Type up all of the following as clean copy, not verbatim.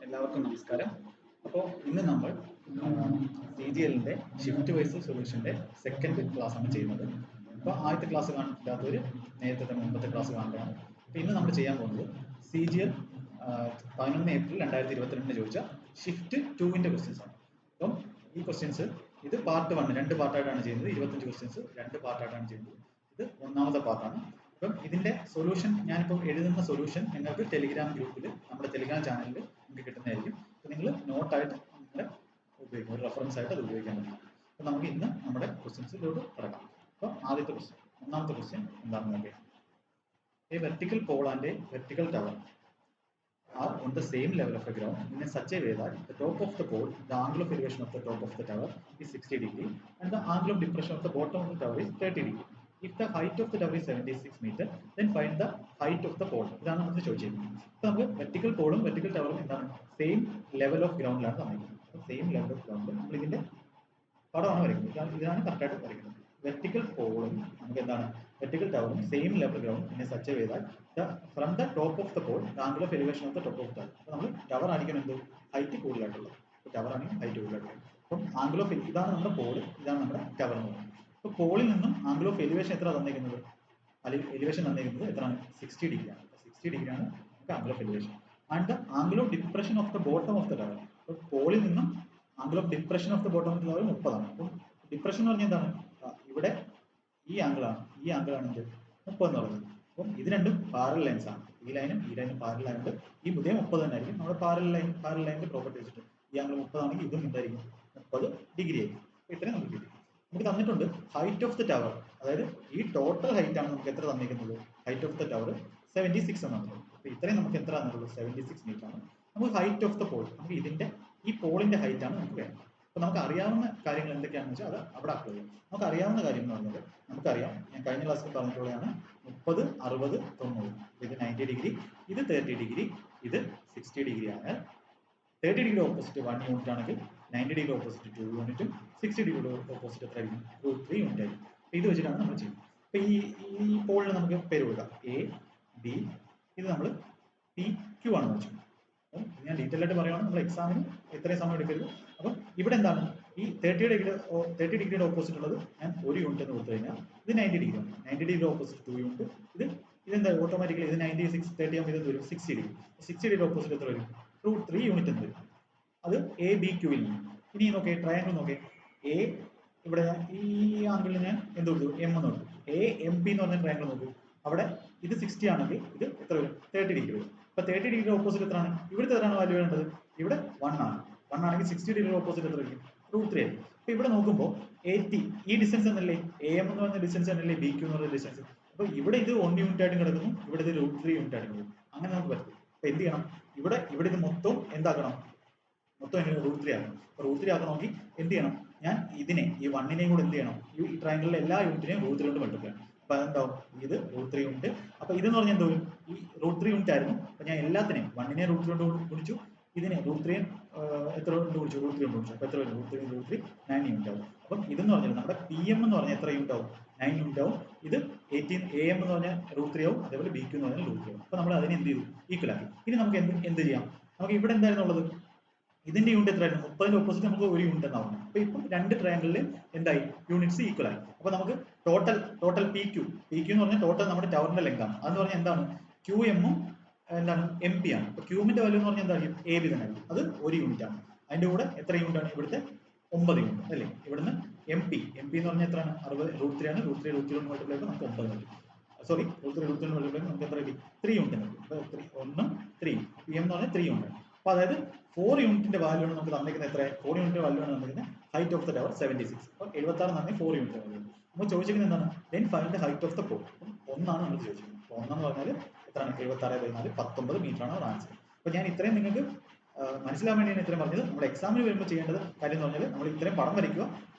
എല്ലാവർക്കും നമസ്കാരം. അപ്പോൾ ഇന്ന് നമ്മൾ CGL-ന്റെ ഷിഫ്റ്റ് വൈസ് സൊല്യൂഷൻ്റെ സെക്കൻഡ് ക്ലാസ് ആണ് ചെയ്യുന്നത്. അപ്പോൾ ആദ്യത്തെ ക്ലാസ് കാണില്ലാത്തവർ നേരത്തെ മുമ്പത്തെ ക്ലാസ് കാണുകയാണ്. അപ്പോൾ ഇന്ന് നമ്മൾ ചെയ്യാൻ പോകുന്നത് CGL 11 ഏപ്രിൽ 2022 ചോദിച്ച ഷിഫ്റ്റ് 2-ന്റെ ക്വസ്റ്റ്യൻസ് ആണ്. അപ്പം ഈ ക്വസ്റ്റ്യൻസ് ഇത് പാർട്ട് 1 രണ്ട് പാർട്ടായിട്ടാണ് ചെയ്യുന്നത്. 25 ക്വസ്റ്റ്യൻസ് രണ്ട് പാർട്ടായിട്ടാണ് ചെയ്യുന്നത്. ഇത് ഒന്നാമത്തെ പാർട്ടാണ്. അപ്പം ഇതിന്റെ സൊല്യൂഷൻ ഞാനിപ്പോൾ എഴുതുന്ന സൊല്യൂഷൻ നിങ്ങൾക്ക് ടെലിഗ്രാം ഗ്രൂപ്പിൽ നമ്മുടെ ടെലിഗ്രാം ചാനലിൽ നിങ്ങൾക്ക് കിട്ടുന്നതായിരിക്കും. അപ്പോൾ നിങ്ങൾ നോട്ടായിട്ട് നിങ്ങളുടെ ഉപയോഗിക്കും, ഒരു റെഫറൻസ് ആയിട്ട് അത് ഉപയോഗിക്കാൻ പറ്റും. അപ്പോൾ നമുക്ക് ഇന്ന് നമ്മുടെ ക്വസ്റ്റ്യൻസിലോട്ട് കിടക്കാം. അപ്പോൾ ആദ്യത്തെ ക്വസ്റ്റ്യൻ, ഒന്നാമത്തെ ക്വസ്റ്റ്യൻ എന്താണെന്ന് നോക്കാം. A vertical pole and a vertical tower are on the same level of the ground in a such a way that the top of the pole, the angle of elevation of the top of the tower is 60 degree and the angle of depression of the bottom of the tower is 30 degree. If the height of the tower is 76 meter, then find the height of the pole. ഇതാണ് നമ്മൾ ചോദിച്ചിരിക്കുന്നത്. അപ്പോൾ നമുക്ക് vertical പോളും vertical ടവറും എന്താണ് same level of ഗ്രൗണ്ടിലാണ് തന്നിരിക്കുന്നത്. Same level of ഗ്രൗണ്ടിൽ നമ്മൾ ഇതിന്റെ പടമാണ് വരയ്ക്കുന്നത്. ഇതാണ് കറക്റ്റായിട്ട് വരയ്ക്കുന്നത്. വെർട്ടിക്കൽ പോളും നമുക്ക് എന്താണ് വെർട്ടിക്കൽ ടവറും same level ground in such a way that from the top of the pole the angle of elevation of the top of the tower. അപ്പോൾ നമ്മൾ ടവർ ആയിരിക്കണം എന്ത് ഹൈറ്റ് കൂടുതലായിട്ടുള്ളത്. അപ്പോൾ ടവർ ആണെങ്കിൽ ഹൈറ്റ് കൂടുതലായിട്ടുള്ളത്. അപ്പം ആംഗിൾ ഓഫ് ഇതാണ് നമ്മുടെ പോൾ, ഇതാണ് നമ്മുടെ ടവർ എന്ന് പറയുന്നത്. അപ്പോൾ പോളിൽ നിന്നും ആംഗിൾ ഓഫ് എലിവേഷൻ എത്ര തന്നിരിക്കുന്നത്? എലിവേഷൻ തന്നിരിക്കുന്നത് എത്രയാണ്? 60 ഡിഗ്രി ആണ്. 60 ഡിഗ്രി ആണ് നമുക്ക് angle of elevation. And the angle of depression of the bottom of the tower. അപ്പോൾ പോളിൽ നിന്നും angle of depression of the bottom of the tower 30 ആണ്. അപ്പം ഡിപ്രഷൻ എന്ന് പറഞ്ഞാൽ എന്താണ്? ഇവിടെ ഈ ആംഗിളാണ്, ഈ ആംഗിളാണ് എന്ത് 30 എന്ന് പറയുന്നത്. അപ്പം ഇത് രണ്ടും പാരലൽ ലൈൻസ് ആണ്. ഈ ലൈനും ഈ ലൈനും പാരലൽ ആയതുകൊണ്ട് ഈ ഇതേ 30 തന്നെ ആയിരിക്കും. നമ്മുടെ പാരലൽ ലൈനിന്റെ പ്രോപ്പർട്ടി വെച്ചിട്ട് ഈ ആംഗിൾ 30 ആണെങ്കിൽ ഇതും എന്തായിരിക്കും 30 ഡിഗ്രി ആയിരിക്കും. ഇത്രയും നമുക്ക് കിട്ടി. നമുക്ക് തന്നിട്ടുണ്ട് ഹൈറ്റ് ഓഫ് ദ ടവർ, അതായത് ഈ ടോട്ടൽ ഹൈറ്റ് ആണ് നമുക്ക് എത്ര തന്നിരിക്കുന്നത്? ഹൈറ്റ് ഓഫ് ദ ടവർ 76 എന്നാണ്. അപ്പോൾ ഇത്രയും നമുക്ക് എത്ര തന്നിട്ടുള്ളത്? 76 മീറ്റർ ആണ്. നമുക്ക് ഹൈറ്റ് ഓഫ് ദ പോൾ, നമുക്ക് ഇതിന്റെ ഈ പോളിന്റെ ഹൈറ്റ് ആണ് നമുക്ക് വേണ്ടത്. അപ്പോൾ നമുക്ക് അറിയാവുന്ന കാര്യങ്ങൾ എന്തൊക്കെയാണെന്ന് വെച്ചാൽ അത് അവിടെ അപ്ലൈ ചെയ്യാം. നമുക്ക് അറിയാവുന്ന കാര്യം എന്ന് പറഞ്ഞാൽ നമുക്കറിയാം, ഞാൻ കഴിഞ്ഞ ക്ലാസ്സിൽ പറഞ്ഞിട്ടുള്ളതാണ് 30, 60, 90. ഇത് 90 ഡിഗ്രി, ഇത് 30 ഡിഗ്രി, ഇത് 60 ഡിഗ്രി ആണ്. 30 ഡിഗ്രി ഓപ്പോസിറ്റ് 1 യൂണിറ്റ് ആണെങ്കിൽ 90 ഡിഗ്രി ഓപ്പോസിറ്റ് 2 യൂണിറ്റും 60 ഡിഗ്രി ഓപ്പോസിറ്റ് എത്ര ആയിരിക്കും? 3 യൂണിറ്റ് ആയിരിക്കും. ഇത് വെച്ചിട്ടാണ് നമ്മൾ ചെയ്യുന്നത്. അപ്പോൾ ഈ പോളിന് നമുക്ക് പേര് കൊടുക്കാം A, B. ഇത് നമ്മൾ PQ ആണ് വെച്ചത്. ഞാൻ ഡീറ്റെയിൽ ആയിട്ട് പറയുകയാണ്, നമ്മൾ എക്സാമിന് എത്രയും സമയം എടുക്കരുത്. അപ്പം ഇവിടെ എന്താണ് ഈ 30 ഡിഗ്രിയുടെ ഓപ്പോസിറ്റ് ഉള്ളത് ഞാൻ 1 യൂണിറ്റ് എന്ന് കൊടുത്തു കഴിഞ്ഞാൽ ഇത് 90 ഡിഗ്രി ആണ്. 90 ഡിഗ്രി ഓപ്പോസിറ്റ് 2 യൂണിറ്റ്. ഇതെന്താ ഓട്ടോമാറ്റിക്കലി ഇത് 96 30 ആകുമ്പോൾ ഇത് വരും 60 ഡിഗ്രി. 60 ഡിഗ്രി ഓപ്പോസിറ്റ് എത്ര വരും? 3 യൂണിറ്റ് എന്ന് വരും. അത് ABQ ൽ നിന്ന്. ഇനി നോക്കേ ട്രയാങ്കിൾ നോക്കേ. A ഇവിടെ ഈ ആംഗിളിൽ ഞാൻ എന്ത് കൊടുത്തു? M എന്ന് കൊടുത്തു. AMP എന്ന് പറഞ്ഞ ട്രയാങ്കിൾ നോക്കൂ. അവിടെ ഇത് 60 ആണെങ്കിൽ ഇത് എത്ര വരും? 30 ഡിഗ്രി വരും. അപ്പോൾ 30 ഡിഗ്രി ഓപ്പോസിറ്റ് എത്രയാണ്? ഇവിടുത്തെ എത്രയാണ് വാല്യൂ വേണ്ടത്? ഇവിടെ 1 ആണ്. 1 ആണെങ്കിൽ 60 ഡിഗ്രി ഓപ്പോസിറ്റ് എത്ര വരും? √3 ആയിരിക്കും. അപ്പോൾ ഇവിടെ നോക്കുമ്പോൾ AT ഈ ഡിസ്റ്റൻസ് എന്നല്ലേ, AM എന്ന് പറഞ്ഞ ഡിസ്റ്റൻസ് എന്നല്ലേ BQ എന്ന് പറഞ്ഞ ഡിസ്റ്റൻസ്. അപ്പോൾ ഇവിടെ ഇത് 1 യൂണിറ്റ് ആയിട്ട് കിടക്കുന്നു, ഇവിടെ ഇത് √3 യൂണിറ്റ് ആയിട്ട് കിടക്കുന്നു. അങ്ങനെ നമുക്ക് പറ്റും. അപ്പോൾ എന്ത് ചെയ്യണം? ഇവിടെ ഇത് മൊത്തം എന്താക്കണം? മൊത്തം എങ്ങനെ √3 ആക്കണം. അപ്പോൾ √3 ആക്കണമെങ്കിൽ എന്ത് ചെയ്യണം? ഞാൻ ഇതിനെ ഈ 1നെയും കൂടെ എന്ത് ചെയ്യണം? ഈ ട്രയാങ്കിളിലെ എല്ലാ യൂണിറ്റിനെയും √3 കൊണ്ട് മൾട്ടിപ്ലൈ ചെയ്യണം. അപ്പോൾ അതെന്താവും? ഇത് √3 യൂണിറ്റ്. അപ്പോൾ ഇതെന്ന് പറഞ്ഞാൽ എന്തോ ഈ √3 യൂണിറ്റ് ആയിരുന്നു. അപ്പോൾ ഞാൻ എല്ലാത്തിനെയും 1നെ √3 കൊണ്ട് ഗുണിച്ചു, ഇതിനെ √3 എത്ര കൊണ്ട് ഗുണിച്ചു? √3 കൊണ്ട് ഗുണിച്ചു. അപ്പോൾ എത്ര വരും? √3 9 യൂണിറ്റ് ആവും. അപ്പം ഇതെന്ന് പറഞ്ഞാൽ നമ്മുടെ PM എന്ന് പറഞ്ഞാൽ എത്ര യൂണിറ്റ് ആവും? 9 യൂണിറ്റ് ആവും. ഇത് 18 AM എന്ന് പറഞ്ഞാൽ √3 ആവും. അതേപോലെ BQ എന്ന് പറഞ്ഞാൽ √3 ആവും. അപ്പോൾ നമ്മൾ അതിനെ എന്ത് ചെയ്തു? ഈക്വൽ ആക്കി. ഇനി നമുക്ക് എന്ത് ചെയ്യാം? നമുക്ക് ഇവിടെ എന്തായിരുന്നു ഉള്ളത്? ഇതിന്റെ യൂണിറ്റ് എത്രയായിരുന്നു? 30ന്റെ ഓപ്പോസിറ്റ് നമുക്ക് 1 യൂണിറ്റ് എന്നാവും. അപ്പോൾ ഇപ്പം രണ്ട് ട്രയാങ്കിളിൽ എന്തായി? യൂണിറ്റ്സ് ഈക്വൽ ആയി. അപ്പോൾ നമുക്ക് ടോട്ടൽ PQ എന്ന് പറഞ്ഞാൽ ടോട്ടൽ നമ്മുടെ ടവറിന്റെ ലെങ്ത് ആണ്. അതെന്ന് പറഞ്ഞാൽ എന്താണ്? QM ഉം എന്താണ് MP ആണ്. അപ്പോൾ QM-ന്റെ വാല്യൂ എന്ന് പറഞ്ഞാൽ എന്തായിരിക്കും? AB തന്നെ ആയിരിക്കും. അത് 1 യൂണിറ്റ് ആണ്. അതിന്റെ കൂടെ എത്ര യൂണിറ്റ് ആണ്? ഇവിടുത്തെ 9 യൂണിറ്റ് അല്ലേ. ഇവിടുന്ന് MP എന്ന് പറഞ്ഞാൽ എത്രയാണ്? 60 √3 ആണ്. √3 കൊണ്ട് മൾട്ടിപ്ലൈ ചെയ്യുമ്പോൾ നമുക്ക് 9 കിട്ടും. സോറി, √3 കൊണ്ട് മൾട്ടിപ്ലൈ ചെയ്യുമ്പോൾ നമുക്ക് എത്ര കിട്ടി? 3 യൂണിറ്റ് കിട്ടും. അപ്പോൾ 1 3 PM എന്ന് പറഞ്ഞാൽ 3 യൂണിറ്റ്. അപ്പോൾ അതായത് 4 യൂണിറ്റിന്റെ വാല്യൂ ആണ് നമുക്ക് തന്നിരിക്കുന്നത്. എത്ര? 4 യൂണിറ്റ് വാല്യൂ ആണ് തന്നിരിക്കുന്നത്. Height of the tower 76. അപ്പോൾ 76 എന്നാണ് 4 യൂണിറ്റ് വാല്യൂ. നമ്മൾ ചോദിച്ചിരിക്കുന്നത് എന്താണ്? Then find the height of the pole. ഒന്നാണ് നമ്മൾ ചോദിച്ചിരിക്കുന്നത്. അപ്പോൾ 1 എന്ന് പറഞ്ഞാൽ എത്രയാണ്? 76/4 19 മീറ്റർ ആണ് ആൻസർ. അപ്പോൾ ഞാൻ ഇത്രയും നിങ്ങൾക്ക് മനസ്സിലാവാൻ വേണ്ടിയാണ് ഇത്രയും പറഞ്ഞത്. നമ്മൾ എക്സാമിന് വരുമ്പോൾ ചെയ്യേണ്ടത് കാര്യം എന്ന് പറഞ്ഞാൽ നമ്മൾ ഇത്രയും പടം വരയ്ക്കുക,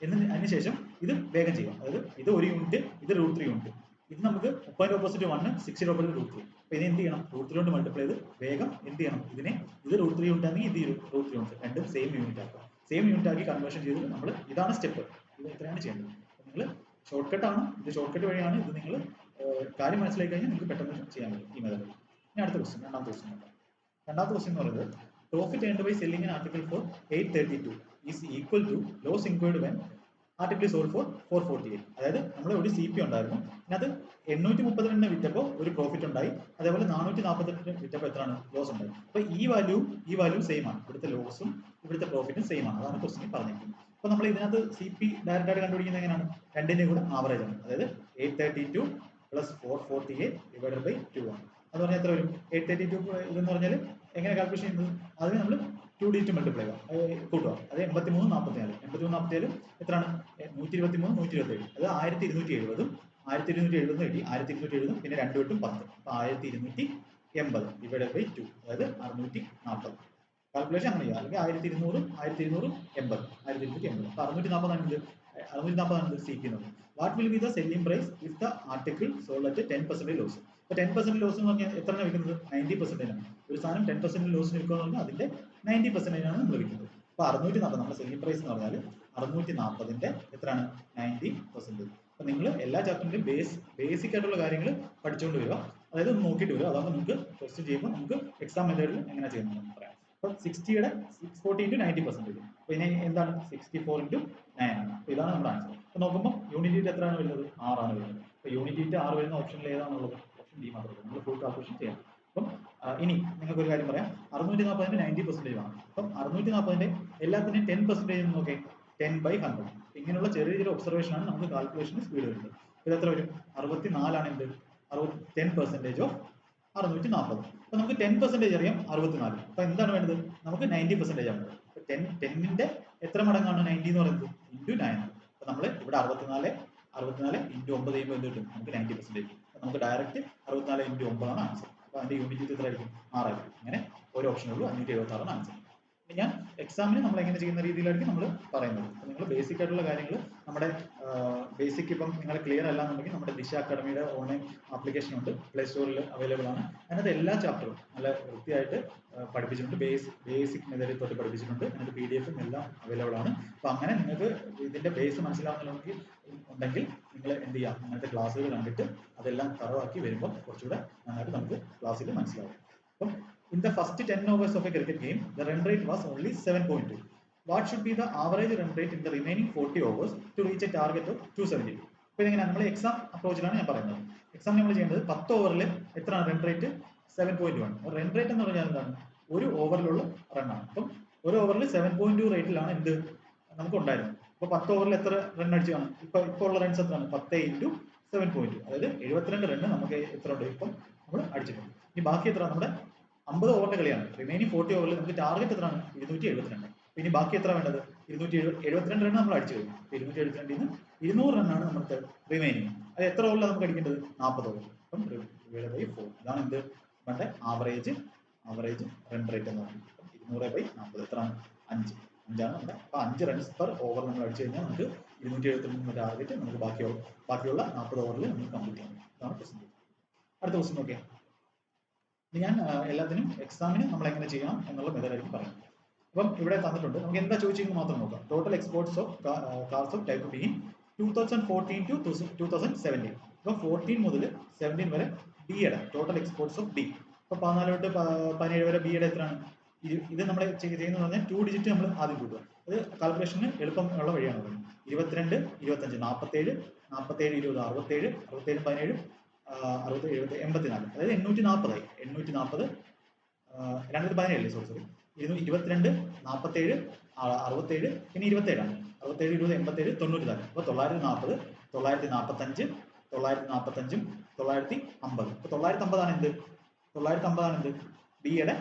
അതിനുശേഷം ഇത് വേഗം ചെയ്യുക. അതായത് ഇത് 1 യൂണിറ്റ്, ഇത് √3 യൂണിറ്റ്. ഇത് നമുക്ക് 30ന്റെ ഓപ്പോസിറ്റ് 1, 60ന്റെ ഓപ്പോസിറ്റ് √3. അപ്പോൾ ഇതിനെ എന്ത് ചെയ്യണം? √3 കൊണ്ട് മൾട്ടിപ്ലൈ ചെയ്ത് വേഗം എന്ത് ചെയ്യണം? ഇത് √3 യൂണിറ്റ് ആണെങ്കിൽ ഇത് √3 യൂണിറ്റ്, രണ്ടും സെയിം യൂണിറ്റ് ആക്കുക. സെയിം യൂണിറ്റ് ആക്കി കൺവേർഷൻ ചെയ്ത് നമ്മൾ ഇതാണ് സ്റ്റെപ്പ്. ഇത് ഇത്രയാണ് ചെയ്യേണ്ടത്. നിങ്ങൾ ഷോർട്ട് കട്ടാണ്, ഇത് ഷോർട്ട് കട്ട് വഴിയാണ്. ഇത് നിങ്ങൾ കാര്യം മനസ്സിലാക്കി കഴിഞ്ഞാൽ നിങ്ങൾക്ക് പെട്ടെന്ന് ചെയ്യാൻ പറ്റും ഈ മെത്തേഡ്. ഇനി അടുത്ത ക്വസ്റ്റ്യൻ, രണ്ടാമത്തെ ക്വസ്റ്റ്യൻ എന്ന് പറയുന്നത് Profit earned by selling an article for 832 is equal to loss incurred when article sold for 448. അതായത് നമ്മൾ ഒരു CP ഉണ്ടായിരുന്നു, അതിനകത്ത് 832 വിറ്റപ്പോൾ ഒരു പ്രോഫിറ്റ് ഉണ്ടായി, അതേപോലെ 448 വിറ്റപ്പോൾ എത്രയാണ് ലോസ് ഉണ്ടായി. അപ്പോൾ ഈ വാല്യൂ സെയിം ആണ്, ഇവിടുത്തെ ലോസും ഇവിടുത്തെ പ്രോഫിറ്റും സെയിം ആണ്. അതാണ് ക്വസ്റ്റ്യൻ പറഞ്ഞിരിക്കുന്നത്. അപ്പോൾ നമ്മൾ ഇതിനകത്ത് CP ഡയറക്റ്റ് ആയിട്ട് കണ്ടുപിടിക്കുന്നത് എങ്ങനെയാണ്? രണ്ടിന്റെയും കൂടെ ആവറേജ് ആണ്. അതായത് 832 പ്ലസ് 448 ഡിവൈഡഡ് ബൈ 2 ആണ്. അത് പറഞ്ഞാൽ എത്ര വരും? 832 ഇതെന്ന് പറഞ്ഞാൽ എങ്ങനെ കാൽക്കുലേഷൻ ചെയ്യുന്നത്? അതിന് നമ്മൾ 2D മൾട്ടിപ്ലൈ കൂട്ടുക. അത് 83 44 83 47 എത്രയാണ്? 123 127. അത് 1270 1270 കിട്ടി. 1270 പിന്നെ 2 8 10. അപ്പോൾ 1280 ഡിവൈഡഡ് ബൈ 2, അതായത് 640. കാൽക്കുലേഷൻ അങ്ങനെ ചെയ്യുക. അല്ലെങ്കിൽ 1200 1280 1280. അപ്പോൾ 640 CP എന്നുള്ളത്. What will be the selling price if the article sold at 10% loss? അപ്പോൾ 10% ലോസ് എന്ന് പറഞ്ഞാൽ എത്രയാണ് വിൽക്കുന്നത്? 90% ആണ്. ഒരു സാധനം 10% ലോസിന് വിൽക്കുക എന്ന് പറഞ്ഞാൽ അതിന്റെ 90% ആണ് നമ്മൾ വിൽക്കുന്നത്. അപ്പോൾ 640 നമ്മുടെ സെല്ലിംഗ് പ്രൈസ് എന്ന് പറഞ്ഞാൽ 640ന്റെ എത്രയാണ്? 90%. അപ്പോൾ നിങ്ങൾ എല്ലാ ചാപ്റ്ററിന്റെയും ബേസിക് ആയിട്ടുള്ള കാര്യങ്ങൾ പഠിച്ചുകൊണ്ട് വരിക, അതായത് ഒന്ന് നോക്കിയിട്ട് വരിക. അതാകുമ്പോൾ നമുക്ക് ക്വസ്റ്റ്യൻ ചെയ്യുമ്പോൾ നമുക്ക് എക്സാം മെത്തേഡിൽ എങ്ങനെ ചെയ്യുന്നത് പറയാം. അപ്പോൾ 60യുടെ 640 × 90%. അപ്പോൾ ഇനി എന്താണ്? 64 × 9 ആണ്. അപ്പോൾ ഇതാണ് നമ്മുടെ ആൻസർ. അപ്പോൾ നോക്കുമ്പോൾ യൂണിറ്റ് എത്രയാണ് വരുന്നത്? 6 ആണ് വരുന്നത്. അപ്പോൾ യൂണിറ്റ് 6 വരുന്ന ഓപ്ഷനിൽ ഏതാണുള്ളത്? ഓപ്ഷൻ ഡി മാത്രമേ. നമ്മൾ ഫുൾ കാൽക്കുലേഷൻ ചെയ്യാം. അപ്പം ഇനി നിങ്ങൾക്ക് ഒരു കാര്യം പറയാം. 640ന്റെ 90% ആണ്. അപ്പം 640ന്റെ എല്ലാത്തിന്റെയും 10% നോക്കേ, 10/100. ഇങ്ങനെയുള്ള ചെറിയ ചെറിയ ഒബ്സർവേഷൻ ആണ് നമുക്ക് കാൽക്കുലേഷന് സ്പീഡ് വരുന്നത്. ഇത് എത്ര വരും? 64 ആണ് എന്ത്? 10% ഓഫ് 640. അപ്പൊ നമുക്ക് 10% അറിയാം, 64. അപ്പൊ എന്താണ് വേണ്ടത്? നമുക്ക് 90% ആണ്. അപ്പൊ 10ന്റെ എത്ര മടങ്ങാണ് 90 എന്ന് പറയുന്നത്? ഇൻറ്റു 9. അപ്പൊ നമ്മൾ ഇവിടെ 64 ഇൻറ്റു 9 ചെയ്യുമ്പോൾ എന്ത് കിട്ടും? നമുക്ക് 90%. നമുക്ക് ഡയറക്റ്റ് 64 ഇൻറ്റു 9 ആണ് ആൻസർ. അപ്പൊ അതിന്റെ യൂണിറ്റ് എത്ര ആയിരിക്കും? 6 ആയിരിക്കും. അങ്ങനെ ഒരു ഓപ്ഷനുള്ളൂ. 576 ആണ് ആൻസർ. ഞാൻ എക്സാമിന് നമ്മൾ എങ്ങനെ ചെയ്യുന്ന രീതിയിലായിരിക്കും നമ്മൾ പറയുന്നത്. നിങ്ങൾ ബേസിക് ആയിട്ടുള്ള കാര്യങ്ങൾ നമ്മുടെ ബേസിക് ഇപ്പം നിങ്ങൾ ക്ലിയർ അല്ല എന്നുണ്ടെങ്കിൽ നമ്മുടെ ദിശ അക്കാഡമിയുടെ ഓൺലൈൻ ആപ്ലിക്കേഷൻ ഉണ്ട്, പ്ലേ സ്റ്റോറിൽ അവൈലബിൾ ആണ്. അതിനകത്ത് എല്ലാ ചാപ്റ്ററും നല്ല വൃത്തിയായിട്ട് പഠിപ്പിച്ചിട്ടുണ്ട്. ബേസിക് മെത്തേഡിൽ തൊട്ട് പഠിപ്പിച്ചിട്ടുണ്ട്. അതിനകത്ത് PDF എല്ലാം അവൈലബിൾ ആണ്. അപ്പോൾ അങ്ങനെ നിങ്ങൾക്ക് ഇതിന്റെ ബേസ് മനസ്സിലാവുന്നുണ്ടെങ്കിൽ നിങ്ങൾ എന്ത് ചെയ്യാം? അങ്ങനത്തെ ക്ലാസ്സുകൾ കണ്ടിട്ട് അതെല്ലാം തറവാക്കി വരുമ്പോൾ കുറച്ചുകൂടെ നന്നായിട്ട് നമുക്ക് ക്ലാസ്സിൽ മനസ്സിലാവും. അപ്പം in the first 10 overs of a cricket game, the run rate was only 7.2. What should be the average run rate in the remaining 40 overs to reach a target of 272? അപ്പോൾ ഇങ്ങനെ നമ്മൾ എക്സാം അപ്രോച്ചിലാണ് ഞാൻ പറയുന്നത്. എക്സാം നമ്മൾ ചെയ്യേണ്ടത് 10 ഓവറിൽ എത്രയാണ് run rate? 7.1. Run rate എന്ന് പറഞ്ഞാൽ എന്താണ്? ഒരു ഓവറിലുള്ള റണ്ണാണ്. അപ്പം ഒരു ഓവറിൽ 7.2 റേറ്റിലാണ് എന്ത് നമുക്ക് ഉണ്ടായിരുന്നത്. അപ്പോൾ 10 ഓവറിൽ എത്ര റൺ അടിച്ചു കാണും? ഇപ്പോൾ ഉള്ള റൺസ് എത്രയാണ്? 10 × 7.2, അതായത് 72 റണ്ണ് നമുക്ക് എത്ര ഉണ്ട്? ഇപ്പം നമ്മൾ അടിച്ചിട്ടുണ്ട്. ഇനി ബാക്കി എത്ര? നമ്മുടെ 50 ഓവറിന്റെ കളിയാണ്. റിമൈനിങ് 40 ഓവറിൽ നമുക്ക് ടാർഗറ്റ് എത്രയാണ്? 272. ഇനി ബാക്കി എത്ര വേണ്ടത്? 272 റണ്ണ് നമ്മൾ അടിച്ചു കഴിഞ്ഞു. 272 നിന്ന് 200 റണ്ണാണ് നമുക്ക് റിമൈനിങ്. അത് എത്ര ഓവറിലാണ് നമുക്ക് അടിക്കേണ്ടത്? 40 ഓവർ. അപ്പം ഡിവൈഡ് ബൈ 4. ഇതാണ് എന്ത് നമ്മുടെ ആവറേജ് റൺ റേറ്റ് എന്ന് പറയുന്നത്. 200/40 എത്രയാണ്? 5 ആണ് നമ്മുടെ. അപ്പോൾ 5 റൺസ് പെർ ഓവർ നമ്മൾ അടിച്ചു കഴിഞ്ഞാൽ നമുക്ക് 272 ടാർഗറ്റ് നമുക്ക് ബാക്കിയുള്ള 40 ഓവറിൽ നമുക്ക് കംപ്ലീറ്റ് ചെയ്യാം. ഇതാണ് ക്വസ്റ്റ്യൻ. അടുത്ത ക്വസ്റ്റ്യൻ നോക്കിയാൽ ഞാൻ എല്ലാത്തിനും എക്സാമിന് നമ്മൾ എങ്ങനെ ചെയ്യണം എന്നുള്ള മെത്തേഡായിരിക്കും പറയുന്നത്. അപ്പം ഇവിടെ തന്നിട്ടുണ്ട്. നമുക്ക് എന്താ ചോദിച്ചിരിക്കുന്നത് മാത്രം നോക്കാം. Total exports of cars of type B 2014 to 2017. അപ്പോൾ 14 മുതൽ 17 വരെ ബിയുടെ ടോട്ടൽ എക്സ്പോർട്സ് ഓഫ് ബി. അപ്പോൾ 14 തൊട്ട് 17 വരെ ബിയുടെ എത്രയാണ്? ഇത് നമ്മൾ ചെയ്യുന്നത് പറഞ്ഞാൽ 2 ഡിജിറ്റ് നമ്മൾ ആദ്യം കൂട്ടുക. അത് കാൽക്കുലേഷന് എളുപ്പമുള്ള വഴിയാണ്. 22 25 47 47 20 67 67 17 60 70 84, അതായത് 840 ആയി. 840 2017 സോറി 22 47 67 പിന്നെ 27 ആണ്. 67 20 87 94. അപ്പോൾ 940 945 945 950. അപ്പോൾ 950 ആണ് എന്ത്? 950 ആണ് എന്ത്? ബിയുടെ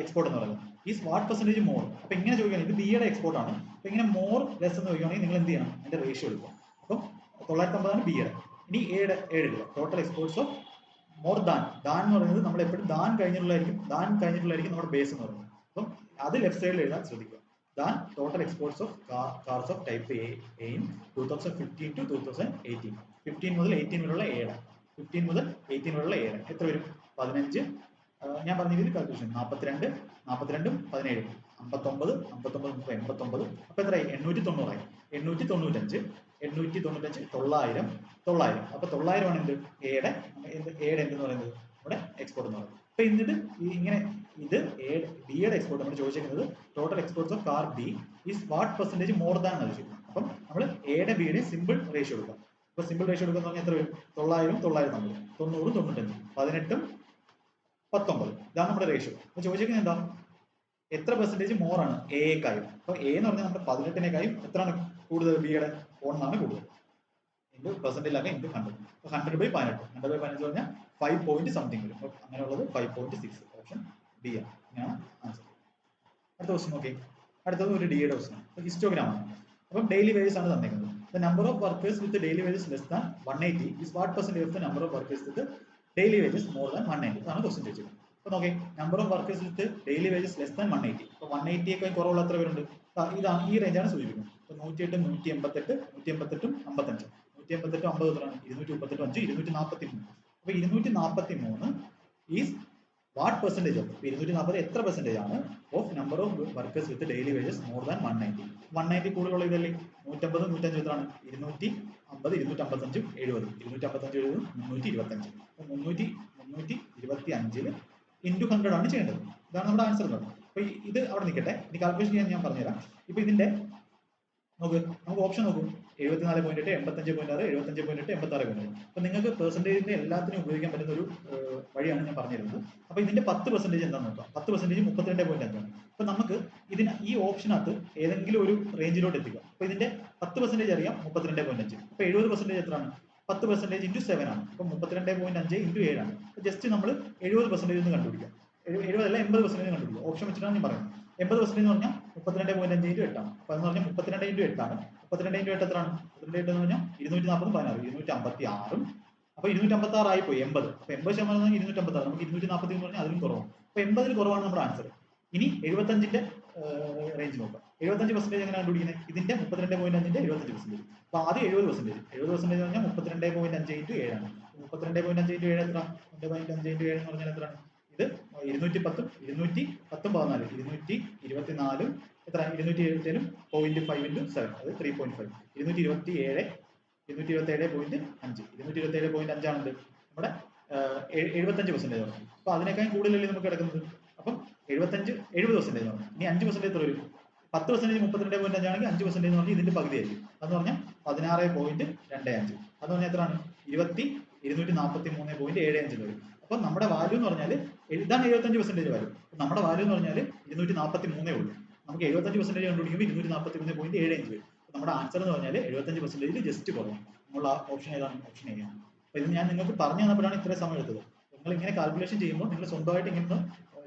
എക്സ്പോർട്ട് എന്ന് പറയുന്നത്. Is what percentage more? അപ്പോൾ ഇങ്ങനെ ചോദിക്കുകയാണ്. ഇത് ബിയുടെ എക്സ്പോർട്ട് ആണ്. അപ്പോൾ ഇങ്ങനെ മോർ ലെസ് എന്ന് ചോദിക്കുകയാണെങ്കിൽ നിങ്ങൾ എന്ത് ചെയ്യണം? അതിന്റെ റേഷ്യോ എടുക്കുക. അപ്പം 950 ആണ് ബിയുടെ. ഇനി എയുടെ എടുക്കുക. Total exports of more than എന്ന് പറയുന്നത് നമ്മൾ എപ്പോഴും ദാൻ കഴിഞ്ഞിട്ടുള്ളതായിരിക്കും നമ്മുടെ ബേസ് എന്ന് പറയുന്നത്. അപ്പം അത് ലെഫ്റ്റ് സൈഡിൽ എഴുതാൻ ശ്രദ്ധിക്കുക. Than total exports of cars of type A in 2015 to 2018. 15 മുതൽ 18 വരെയുള്ള എയുടെ 15 മുതൽ 18 വരെയുള്ള എയുടെ എത്ര വരും? 15. ഞാൻ പറഞ്ഞ രീതിയിൽ കാൽക്കുലേഷൻ 42 42 17 59 59 89. അപ്പോൾ എത്രയായി? 890 ആയി. 895 900 900. അപ്പോൾ 900 ആണ് എന്ത്? എയുടെ എന്തെന്ന് പറയുന്നത് നമ്മുടെ എക്സ്പോർട്ട് എന്ന് പറയുന്നത്. അപ്പോൾ എന്നിട്ട് ഇങ്ങനെ ഇത് ഡിയുടെ എക്സ്പോർട്ട് നമ്മൾ ചോദിച്ചിരിക്കുന്നത് total exports of car D is what percentage more than എന്ന് ചോദിച്ചു. അപ്പം നമ്മൾ എയുടെ ബിയുടെ സിമ്പിൾ റേഷ്യോ എടുക്കാം. അപ്പൊ സിമ്പിൾ റേഷ്യോ എടുക്കുന്ന പറഞ്ഞാൽ എത്ര വരും? 900 900 തമ്മിൽ 90 95 18 19 ഇതാണ് നമ്മുടെ റേഷ്യോ. അപ്പൊ ചോദിച്ചിരിക്കുന്നത് എന്താ? എത്ര പെർസെന്റേജ് മോർ ആണ് എക്കായും? അപ്പൊ എ എന്ന് പറഞ്ഞാൽ നമ്മുടെ 18-നേക്കായും എത്രയാണ് കൂടുതൽ? ബിയുടെ 1 കൂടുതൽ. ഇൻറ്റു പെർസെന്റേജ് ആകെ ഇൻറ്റു 100. 100/18. 100/15 പറഞ്ഞാൽ 5 പോയിന്റ് സംതിങ് വരും. അങ്ങനെയുള്ളത് 5.6. ഓപ്ഷൻ ഡി ആണ്. ഇങ്ങനെയാണ് ആൻസർ. അടുത്ത ക്വസ്റ്റ്യൻ നോക്കി. അടുത്തത് ഒരു ഡിയുടെ ക്വസ്റ്റ്യൻ. ഹിസ്റ്റോഗ്രാം ആണ്. അപ്പം ഡെയിലി വേജസ് ആണ് തന്നിരിക്കുന്നത്. The number of workers with daily wages less than 180 is what percentage of the number of workers with daily wages more than 190? ഇതാണ് ക്വസ്റ്റ്യൻ ചോദിച്ചത്. അപ്പോൾ നോക്കി, number of workers with daily wages less than 180. അപ്പോൾ 180 ഒക്കെ കുറവുള്ള എത്ര പേരുണ്ട്? ഇതാണ് ഈ റേഞ്ചാണ് സൂചിപ്പിക്കുന്നത്. അപ്പോൾ 108 188 188 55 188 50 എത്രയാണ്? 238 5 243. അപ്പോൾ 243 ഈസ് വാട്ട് പെർസെന്റേജ് ഓഫ്? 240 എത്ര പെർസെന്റേജ് ആണ് of number of workers with daily wages more than 190? 190 കൂടുതലുള്ള ഇതല്ലേ? 150 105 എത്രയാണ്? 250 255 70 255 70 325. അപ്പോൾ 325 ഇൻറ്റു 100 ആണ് ചെയ്യേണ്ടത്. ഇതാണ് നമ്മുടെ ആൻസർ എന്ന് പറയുന്നത്. അപ്പോൾ ഇത് അവിടെ നിൽക്കട്ടെ. ഇനി കാൽക്കുലേഷൻ ചെയ്യാൻ ഞാൻ പറഞ്ഞുതരാം. ഇപ്പോൾ ഇതിന്റെ നോക്ക്, നമുക്ക് ഓപ്ഷൻ നോക്കും. 74.8 85.6 75.8 86.8. അപ്പോൾ നിങ്ങൾക്ക് പെർസെന്റേജിന്റെ എല്ലാത്തിനും ഉപയോഗിക്കാൻ പറ്റുന്ന ഒരു വഴിയാണ് ഞാൻ പറഞ്ഞിരുന്നത്. അപ്പോൾ ഇതിന്റെ 10% എന്താണെന്ന് നോക്കാം. 10% 32.5 ആണ്. അപ്പോൾ നമുക്ക് ഇതിന് ഈ ഓപ്ഷനകത്ത് ഏതെങ്കിലും ഒരു റേഞ്ചിലോട്ട് എത്തിക്കാം. അപ്പോൾ ഇതിന്റെ 10% അറിയാം 32.5. അപ്പോൾ 70% എത്രയാണ്? 10% ഇൻറ്റു 7 ആണ്. അപ്പോൾ 32.5 ഇൻറ്റു 7 ആണ്. അപ്പോൾ ജസ്റ്റ് നമ്മൾ 70% എന്ന് കണ്ടുപിടിക്കാം. 70 അല്ല 80% കണ്ടുപിടിക്കാം. ഓപ്ഷൻ വെച്ചിട്ടാണ് ഞാൻ പറയുന്നത്. 80% എന്ന് പറഞ്ഞാൽ 32.5 ഇൻറ്റു 8 ആണ്. അപ്പോൾ എന്ന് പറഞ്ഞാൽ 32 ഇൻറ്റു 8 ആണ്. 32 ഇൻറ്റു 8 എത്രയാണ്? 32 എന്ന് പറഞ്ഞാൽ 240 16 256. അപ്പോൾ 256 ആയിപ്പോയി 80. അപ്പോൾ 80% 256. നമുക്ക് 240 എന്ന് പറഞ്ഞാൽ അതിലും കുറവാണ്. അപ്പോൾ 80-ൽ കുറവാണ് നമ്മുടെ ആൻസർ. ഇനി 75-ന്റെ റേഞ്ച് നോക്കാം. 75% എങ്ങനെ കണ്ടുപിടിക്കുന്നത്? ഇതിന്റെ 32.5-ന്റെ 75%. അപ്പോൾ ആദ്യം 70%. 70% എന്ന് പറഞ്ഞാൽ 32.5 ഇൻറ്റു 7 ആണ്. 32.5 ഇൻറ്റു 7 എത്ര? 2.5 ഇൻറ്റു 7 എന്ന് പറഞ്ഞാൽ എത്രയാണ്? ഇത് 210 210 14 224 എത്ര? 227 0.5 ഇൻറ്റു 7 അത് 3.5. 227 227.5 227.5 ആണത് നമ്മുടെ 75%. അപ്പോൾ അതിനേക്കാൾ കൂടുതലല്ലേ നമുക്ക് കിടക്കുന്നത്. അപ്പം 70% ആണ്. ഇനി 5% എത്ര വരും? 10% 32.5 ആണെങ്കിൽ 5% എന്ന് പറഞ്ഞാൽ ഇതിന്റെ പകുതി ആയിരിക്കും. അതെന്ന് പറഞ്ഞാൽ 16.25. അതെന്ന് പറഞ്ഞാൽ എത്രയാണ്? 243.75 വരും. അപ്പൊ നമ്മുടെ വാല്യൂ എന്ന് പറഞ്ഞാൽ ഇതാണ് 75% വാല്യൂ. നമ്മുടെ വാല്യൂ എന്ന് പറഞ്ഞാൽ 243 ഉള്ളൂ. നമുക്ക് 75% കണ്ടുപിടിക്കുമ്പോൾ 243.75 വരും. നമ്മുടെ ആൻസർ എന്ന് പറഞ്ഞാൽ 75% ജസ്റ്റ് കുറവാണ്. നമ്മൾ ആ ഓപ്ഷൻ ഏതാണ്? ഓപ്ഷൻ എ ആണ്. അപ്പൊ ഇത് ഞാൻ നിങ്ങൾക്ക് പറഞ്ഞു തന്നപ്പോഴാണ് ഇത്രയും സമയം എടുത്തത്. നിങ്ങൾ ഇങ്ങനെ കാൽക്കുലേഷൻ ചെയ്യുമ്പോൾ നിങ്ങൾ സ്വന്തമായിട്ട് ഇങ്ങനെ